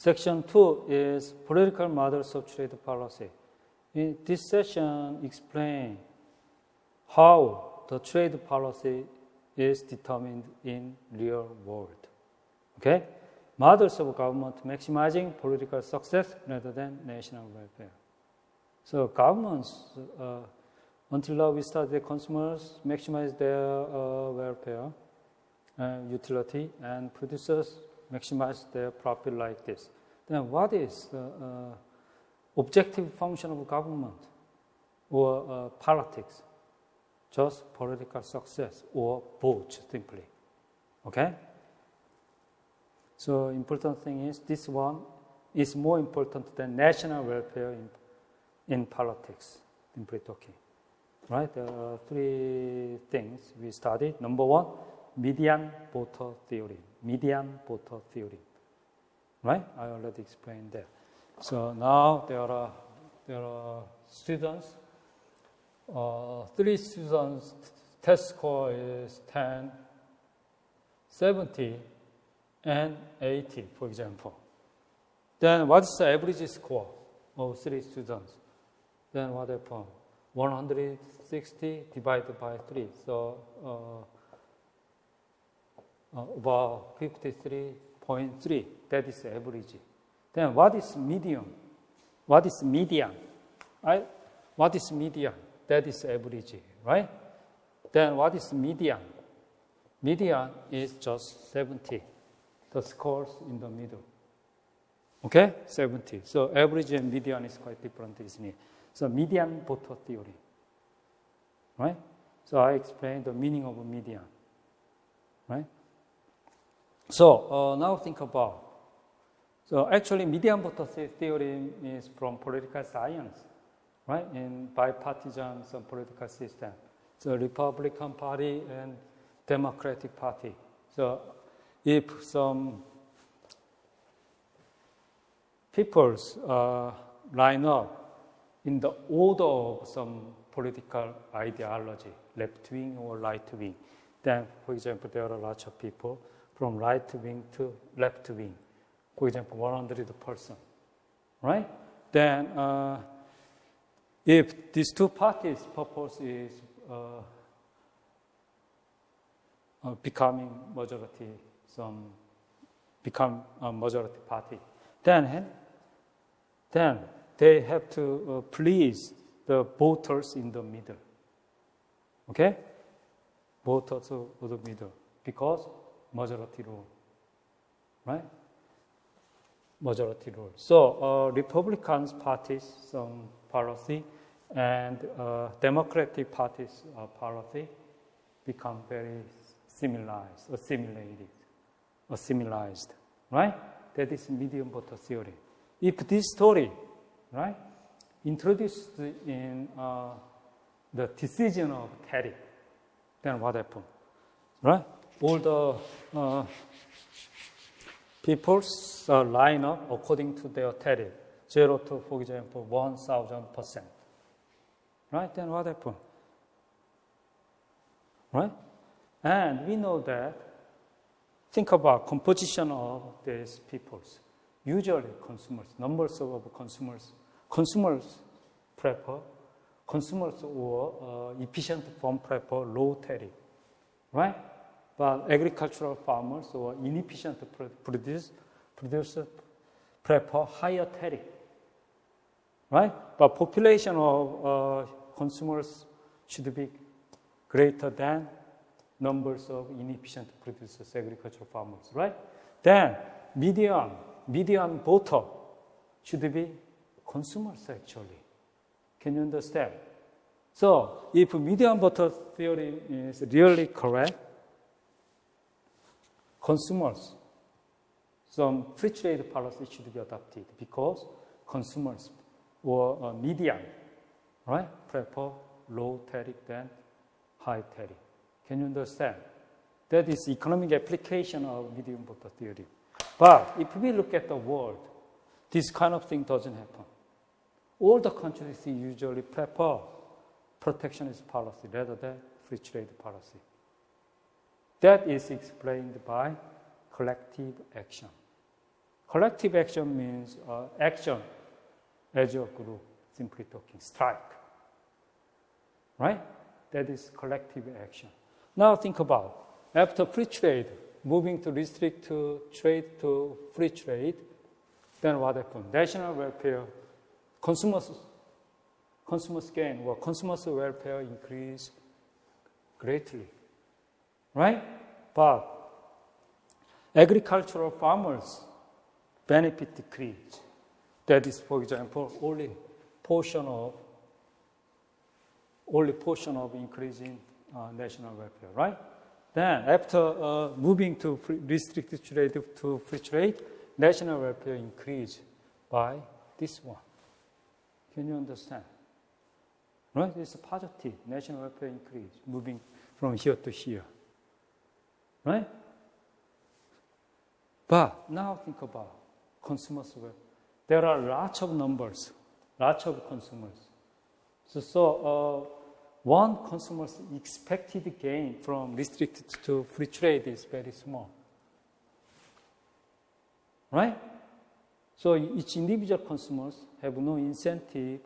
Section 2 is political models of trade policy. In this session, explain how the trade policy is determined in real world. Okay? Models of government maximizing political success rather than national welfare. So governments, until now we studied consumers maximize their welfare and utility, and producers maximize their profit like this. Then what is the objective function of government or politics? Just political success or vote simply. Okay? So important thing is this one is more important than national welfare in politics, simply talking. Right? There are three things we studied. Number one, median voter theory. Median voter theory. Right? I already explained that. So now there are students. 3 students test score is 10, 70, and 80, for example. Then what is the average score of 3 students? Then what happens? 160 divided by 3. So about 53.3. That is average. Then what is median? What is median? What is median? That is average, right? Then what is median? Median is just 70. The scores in the middle. Okay? 70. So average and median is quite different, isn't it? So median voter theory. Right? So I explained the meaning of a median. Right? So now think about. So actually median voter theory is from political science. Right, in bipartisan political system, so Republican Party and Democratic Party. So if some peoples line up in the order of some political ideology, left wing or right wing, then, for example, there are lots of people from right wing to left wing. For example, 100%, right? Then. If these two parties' purpose is become a majority party, then they have to please the voters in the middle. Okay? Voters of the middle, because majority rule, right? Majority rule. So Republican parties, some policy, and Democratic Party's policy become very assimilated, right? That is median voter theory. If this story, right, introduced in the decision of tariff, then what happens, right? All the peoples line up according to their tariff, 0 to, for example, 1,000%. Right? Then what happened? Right? And we know that, think about composition of these peoples. Usually consumers, numbers of consumers prefer, consumers or efficient firm prefer low tariff. Right? But agricultural farmers or inefficient producers prefer higher tariff. Right? But population of consumers should be greater than numbers of inefficient producers, agricultural farmers, right? Then median voter should be consumers actually. Can you understand? So if median voter theory is really correct, consumers, some free trade policy should be adopted because consumers or median, right, prefer low tariff than high tariff. Can you understand? That is economic application of median voter theory. But if we look at the world, this kind of thing doesn't happen. All the countries usually prefer protectionist policy rather than free trade policy. That is explained by collective action. Collective action means action as a group, simply talking, strike. Right? That is collective action. Now think about, after free trade, moving to restrict to trade to free trade, then what happened? National welfare, consumers gain, or consumers' welfare increase greatly. Right? But agricultural farmers' benefit decrease. That is, for example, only portion of increasing national welfare, right? Then, after moving to restricted trade to free trade, national welfare increased by this one. Can you understand? Right? It's a positive. National welfare increase, moving from here to here. Right? But now think about consumers' welfare. There are lots of numbers, lots of consumers. So one consumer's expected gain from restricted to free trade is very small. Right? So each individual consumers have no incentive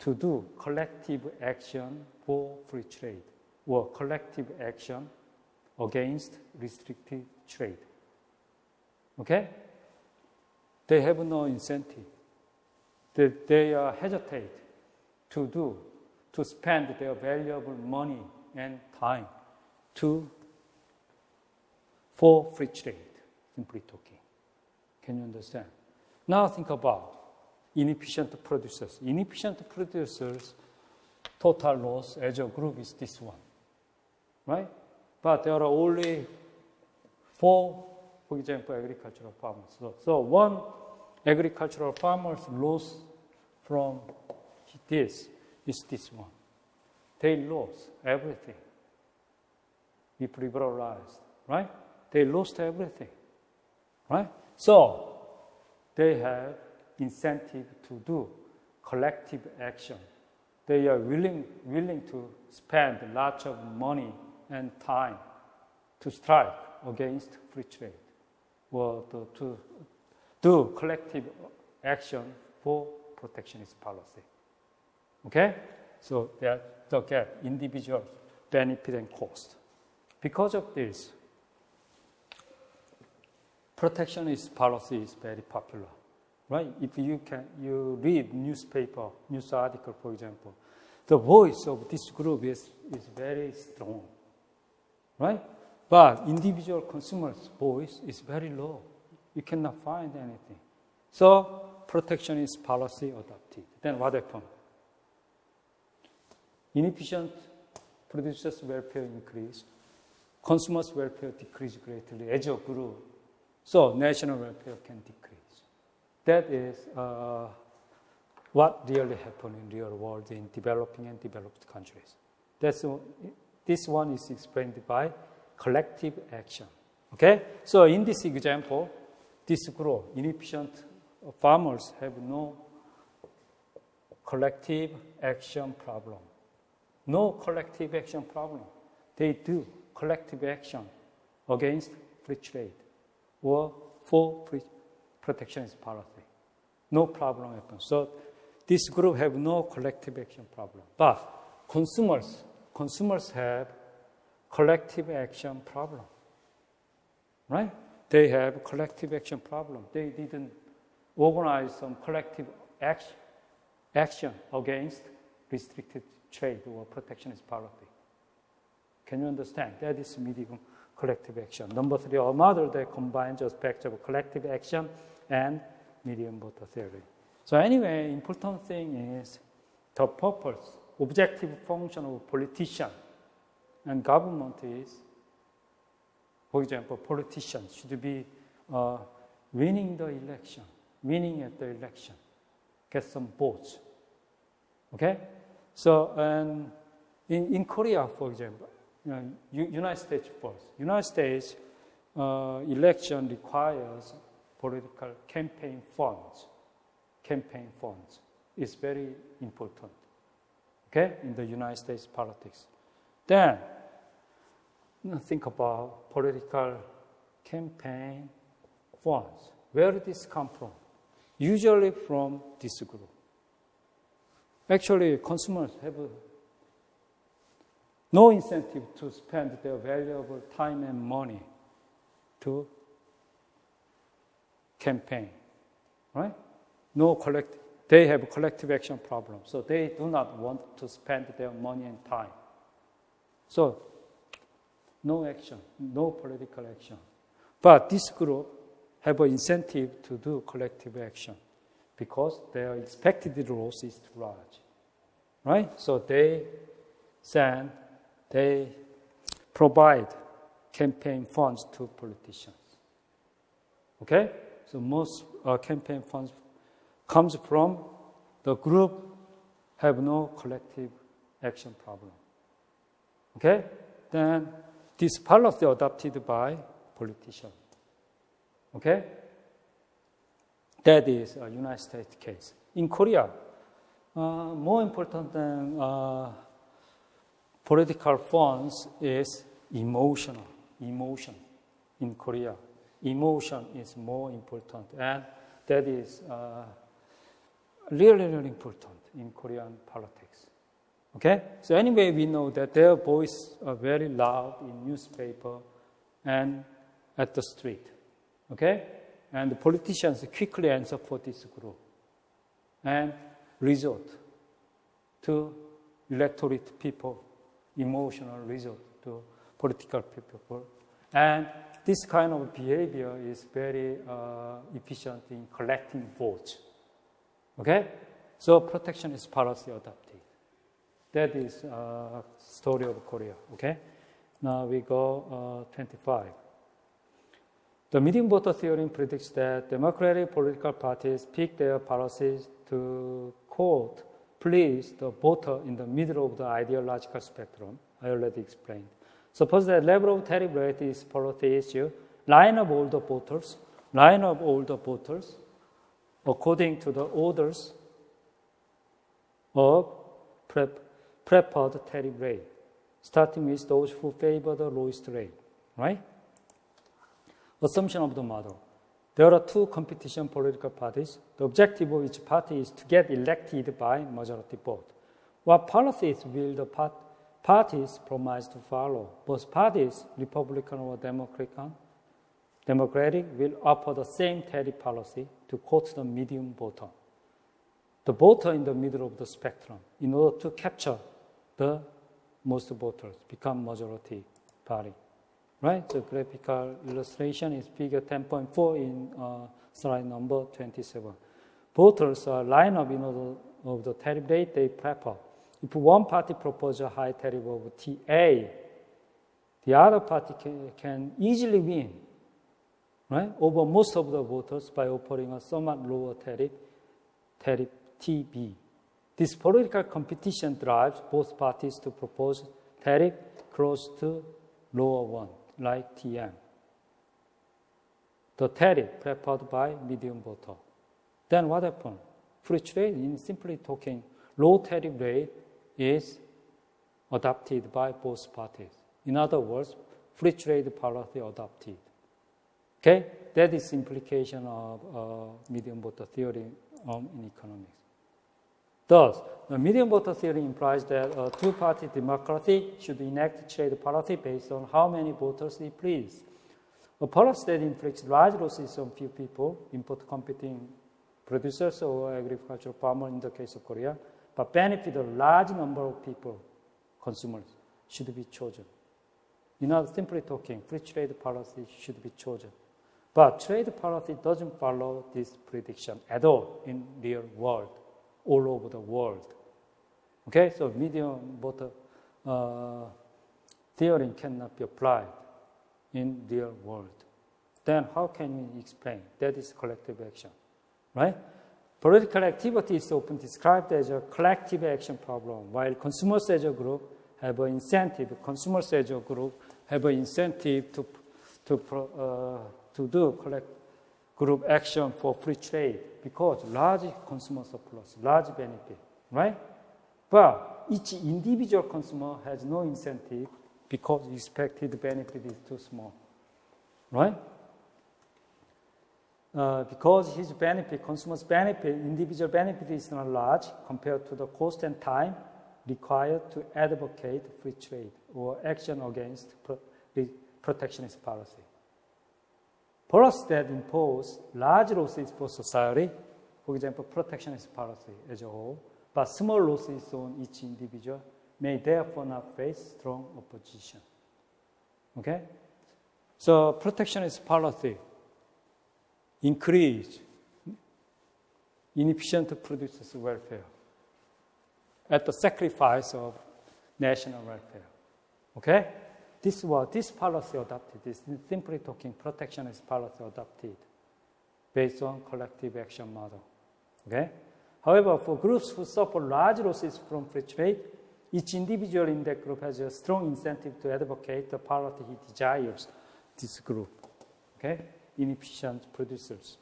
to do collective action for free trade or collective action against restricted trade. Okay? They have no incentive. They hesitate to spend their valuable money and time for free trade, simply talking. Can you understand? Now think about inefficient producers. Inefficient producers' total loss as a group is this one, right? But there are only 4, for example, agricultural farmers. So one agricultural farmer's loss from this is this one. They lost everything. If liberalized, right? They lost everything, right? So they have incentive to do collective action. They are willing to spend lots of money and time to strike against free trade or to do collective action for protectionist policy. Okay? So that the gap, individual benefit and cost. Because of this, protectionist policy is very popular. Right? If you read news article, for example, the voice of this group is very strong. Right? But individual consumers' voice is very low. You cannot find anything. So protectionist policy adopted. Then what happened? Inefficient producers' welfare increased. Consumers' welfare decreased greatly as a group. So national welfare can decrease. That is what really happened in real world in developing and developed countries. This one is explained by collective action. Okay? So in this example, this group, inefficient farmers have no collective action problem. No collective action problem. They do collective action against free trade or for free protectionist policy. No problem happens. So this group have no collective action problem. But consumers have collective action problem. Right? They have collective action problem. They didn't organize some collective action against restricted trade or protectionist policy. Can you understand? That is medium collective action. Number 3, a model that combines aspects of collective action and medium voter theory. So anyway, important thing is the purpose, objective function of politician and government is, for example, politicians should be winning the election, winning at the election, get some votes. Okay? So, and in Korea, for example, United States first. United States election requires political campaign funds. Campaign funds is very important. Okay, in the United States politics. Then think about political campaign funds. Where did this come from? Usually from this group. Actually, consumers have no incentive to spend their valuable time and money to campaign, right? They have a collective action problem, so they do not want to spend their money and time. So, no action, no political action. But this group have an incentive to do collective action because their expected loss is too large, right? So they provide campaign funds to politicians. Okay? So most campaign funds comes from the group have no collective action problem. Okay? Then this policy adopted by politicians. Okay? That is a United States case. In Korea, more important than political funds is emotion. In Korea, emotion is more important, and that is really, really important in Korean politics. Okay? So anyway, we know that their voice are very loud in newspaper and at the street. Okay? And the politicians quickly answer for this group and resort to electorate people, emotional resort to political people. And this kind of behavior is very efficient in collecting votes. Okay? So protectionist policy adopted. That is story of Korea. Okay? Now we go 25. The median voter theory predicts that democratic political parties pick their policies to, quote, please the voter in the middle of the ideological spectrum. I already explained. Suppose the level of tariff rate is policy issue. Line up all the voters according to the orders of preferred tariff rate, starting with those who favor the lowest rate, right? Assumption of the model. There are two competition political parties. The objective of each party is to get elected by majority vote. What policies will the parties promise to follow? Both parties, Republican or Democratic, will offer the same tariff policy to quote the medium voter. The voter in the middle of the spectrum, in order to capture the most voters, become majority party. Right? The graphical illustration is figure 10.4 in slide number 27. Voters are lined up in order of the tariff rate they prefer. If one party proposes a high tariff of TA, the other party can easily win, right, over most of the voters by offering a somewhat lower tariff TB. This political competition drives both parties to propose tariff close to lower one, like TM. The tariff preferred by medium voter. Then what happened? Free trade, in simply talking, low tariff rate is adopted by both parties. In other words, free trade policy adopted. Okay? That is implication of medium voter theory in economics. Thus, the medium voter theory implies that a two-party democracy should enact trade policy based on how many voters it pleases. A policy that inflicts large losses on few people, import competing producers or agricultural farmers in the case of Korea, but benefit a large number of people, consumers, should be chosen. In other words, simply talking, free trade policy should be chosen. But trade policy doesn't follow this prediction at all in real world, all over the world. Okay, so medium voter theory cannot be applied in real world. Then how can we explain? That is collective action, right? Political activity is often described as a collective action problem, while consumers as a group have an incentive. Consumers as a group have an incentive to do group action for free trade because large consumer surplus, large benefit, right? But each individual consumer has no incentive because expected benefit is too small, right? because his benefit, consumers' benefit, individual benefit is not large compared to the cost and time required to advocate free trade or action against protectionist policy. Policies that impose large losses for society, for example, protectionist policy as a whole, but small losses on each individual may therefore not face strong opposition. Okay? So protectionist policy increase inefficient producers' welfare at the sacrifice of national welfare. Okay? This policy adopted. This is simply talking protectionist policy adopted based on collective action model. Okay? However, for groups who suffer large losses from free trade, each individual in that group has a strong incentive to advocate the policy he desires. This group, okay, inefficient producers.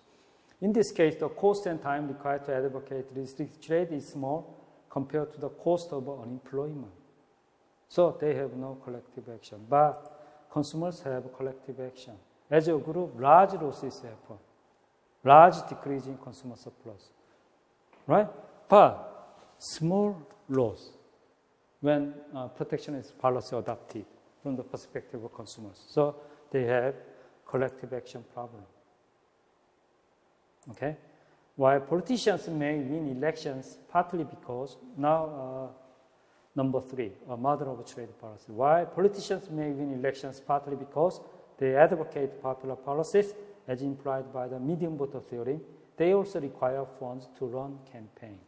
In this case, the cost and time required to advocate restrict trade is small compared to the cost of unemployment. So they have no collective action, but consumers have collective action. As a group, large losses happen, large decrease in consumer surplus, right? But small loss when protectionist policy adopted from the perspective of consumers. So they have collective action problem. Okay? While politicians may win elections partly because, now number 3, a model of trade policy. While politicians may win elections partly because they advocate popular policies as implied by the medium voter theory, they also require funds to run campaigns.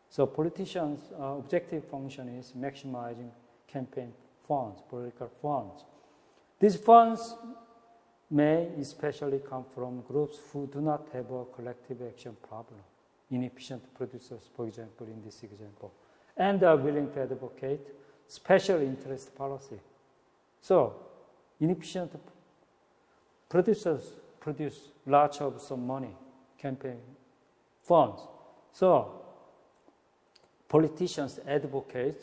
So politicians' objective function is maximizing campaign funds, political funds. These funds may especially come from groups who do not have a collective action problem, inefficient producers, for example, in this example, and are willing to advocate special interest policy. So inefficient producers produce large of some money, campaign funds. So politicians advocate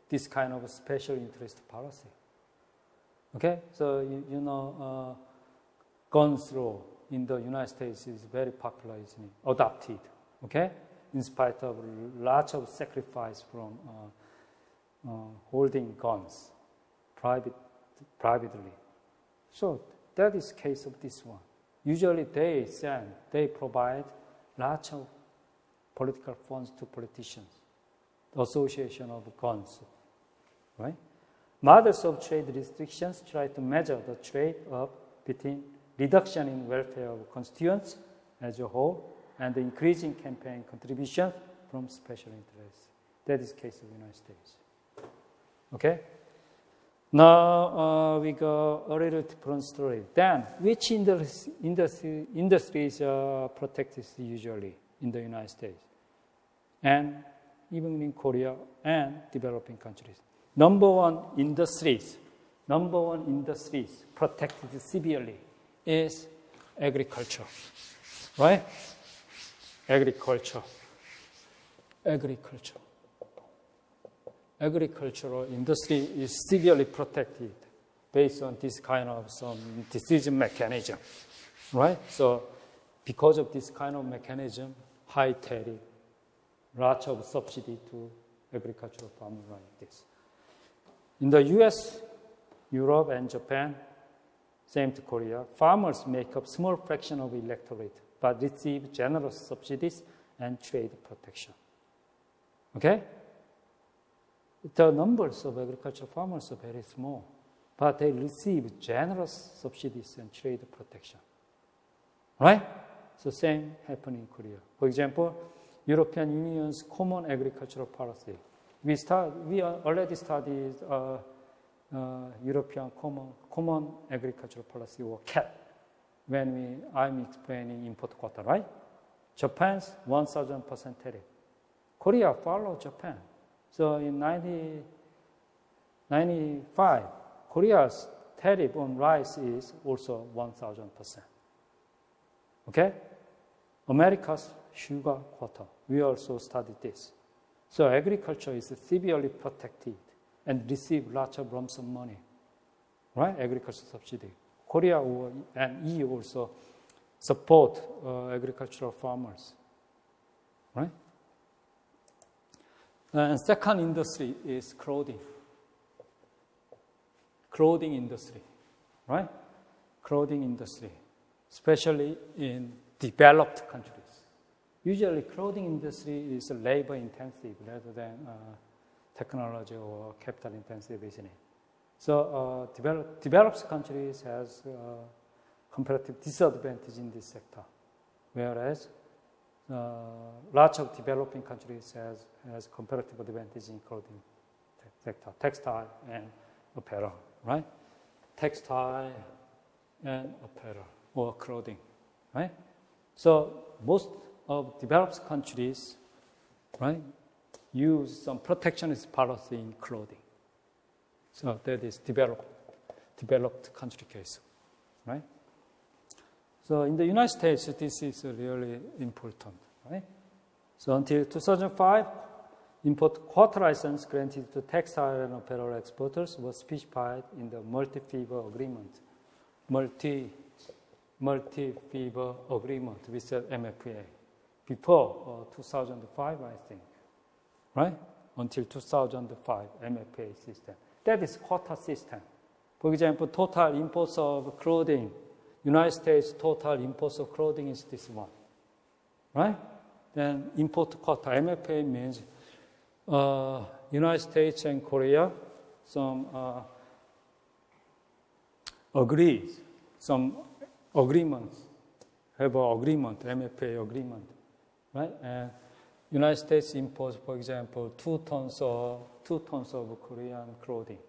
this kind of special interest policy. Okay, so you know, guns law in the United States is very popular, isn't it? Adopted. Okay, in spite of lots of sacrifice from holding guns privately. So that is case of this one. Usually they provide lots of political funds to politicians. Association of guns, right? Models of trade restrictions try to measure the trade-off between reduction in welfare of constituents as a whole and the increasing campaign contribution from special interests. That is the case of the United States. Okay? Now we go a little different story. Then, which industries are protected usually in the United States? And even in Korea and developing countries. Number one industries protected severely is agriculture, right? Agricultural industry is severely protected based on this kind of some decision mechanism, right? So because of this kind of mechanism, high tariff, lots of subsidy to agricultural farmers like this. In the US, Europe, and Japan, same to Korea, farmers make up small fraction of electorate, but receive generous subsidies and trade protection. Okay? The numbers of agricultural farmers are very small, but they receive generous subsidies and trade protection. Right? So same happened in Korea. For example, European Union's common agricultural policy. We already studied European common agricultural policy, or CAP, when I'm explaining import quota, right? Japan's 1,000% tariff. Korea followed Japan. So in 1995, Korea's tariff on rice is also 1,000%. Okay? America's sugar quota. We also studied this. So agriculture is severely protected and receive lots of lump sum money, right? Agriculture subsidy. Korea and EU also support agricultural farmers, right? And second industry is clothing industry, right? Clothing industry, especially in developed countries. Usually, clothing industry is labor intensive rather than technology or capital intensive, isn't it? So, developed countries has comparative disadvantage in this sector, whereas lots of developing countries has comparative advantage in clothing sector, textile and apparel, right? Textile and apparel or clothing, right? So most of developed countries, right, use some protectionist policy in clothing. So that is developed country case, right? So in the United States, this is really important, right? So until 2005, import quota license granted to textile and apparel exporters was specified in the multi-fiber agreement. Multi-fiber agreement with the MFA before 2005, I think, right? Until 2005, MFA system. That is quota system. For example, total imports of clothing, United States total imports of clothing is this one, right? Then import quota, MFA means United States and Korea, some agreements, have an agreement, MFA agreement, right? And United States imports, for example, 2 tons of Korean clothing,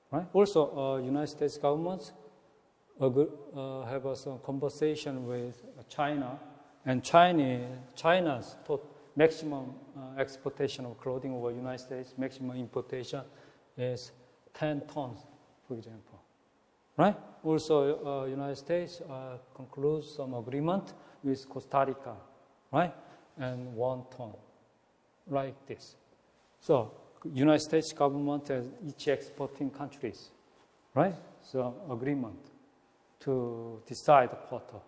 right? Also, United States governments have some conversation with China, and China's maximum exportation of clothing over United States, maximum importation is 10 tons, for example, right? Also, United States concludes some agreement with Costa Rica, right? And 1 ton, like this. So, United States government has each exporting countries, right? So, agreement to decide the quota.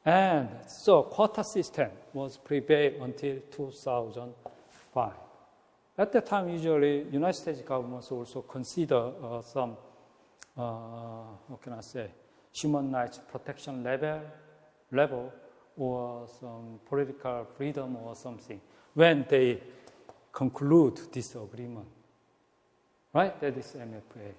And so, quota system was prevailed until 2005. At that time, usually, United States governments also consider some, human rights protection level or some political freedom or something when they conclude this agreement, right? That is MFA.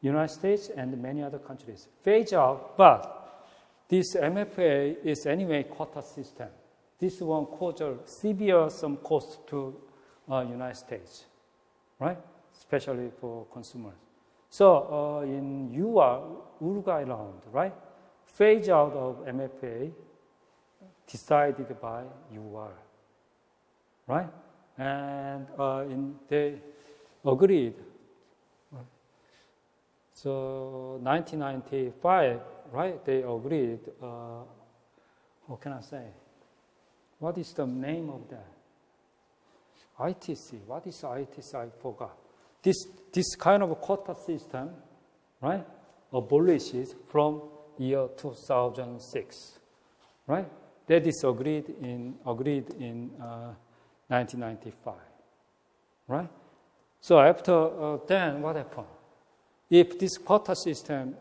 United States and many other countries phase out, but this MFA is anyway quota system. This one causes severe some cost to United States, right? Especially for consumers. So in Uruguay round, right? Phase out of MFA decided by UR, right? And they agreed. So 1995, right? They agreed. How can I say? What is the name of that? ITC. What is ITC? I forgot. This kind of quota system, right? Abolishes from year 2006, right? That is agreed in 1995, right? So after then, what happened? If this quota system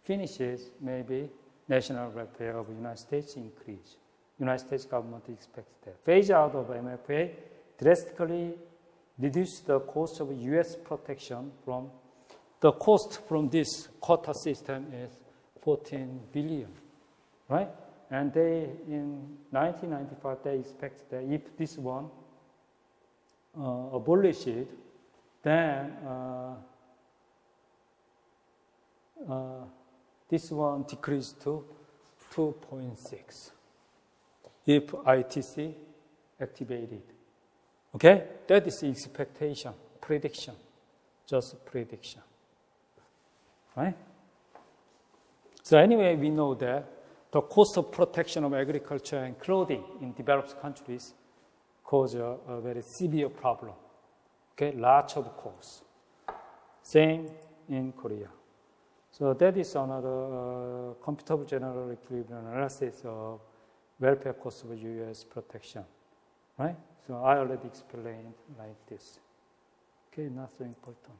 finishes, maybe national welfare of the United States increase. United States government expects that. Phase out of MFA drastically reduce the cost of U.S. protection from the cost from this quota system is $14 billion, right? And they, in 1995, they expect that if this one abolished, then this one decreased to 2.6 if ITC activated. Okay? That is expectation, prediction, just prediction. Right? So anyway, we know that the cost of protection of agriculture and clothing in developed countries cause a very severe problem. Okay? Lots of costs. Same in Korea. So that is another computable general equilibrium analysis of welfare cost of U.S. protection, right? So I already explained like this. Okay, not so important.